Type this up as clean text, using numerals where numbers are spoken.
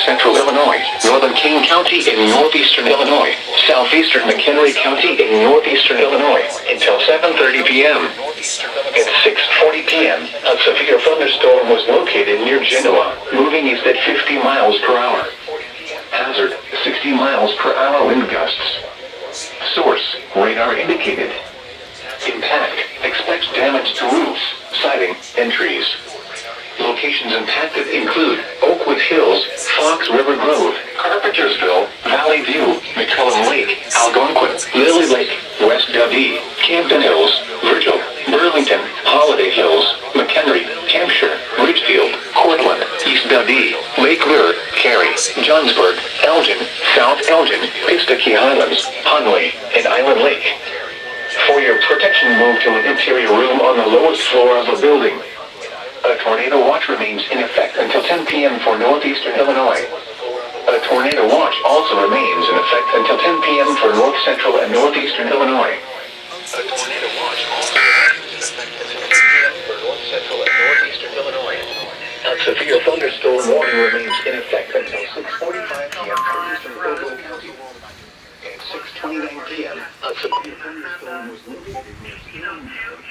central Illinois, northern Kane County in northeastern Illinois, southeastern Mchenry County in northeastern Illinois, until 7:30 p.m. At 6:40 p.m., a severe thunderstorm was located near Genoa, moving east at 50 miles per hour. Hazard, 60 miles per hour wind gusts. Source, radar indicated. Impact, expects damage to roofs, siding, and trees. Locations impacted include Oakwood Hills, Fox River Grove, Carpentersville, Valley View, McCullum Lake, Algonquin, Lily Lake, West Dundee, Camden Hills, Virgil, Burlington, Holiday Hills, McHenry, Hampshire, Ridgefield, Cortland, East Dundee, Lake Lure, Cary, Johnsburg, Elgin, South Elgin, Pistakee Highlands, Hunley, and Island Lake. For your protection, move to an interior room on the lowest floor of a building. A tornado watch remains in effect until 10 p.m. for northeastern Illinois. A tornado watch also remains in effect until 10 p.m. for north central and northeastern Illinois. A tornado watch also remains in effect until 10 p.m. for north central and northeastern Illinois. A severe thunderstorm warning remains in effect until 6:45 p.m. for eastern Pueblo County. At 6:29 p.m., a severe thunderstorm was located near Kane County.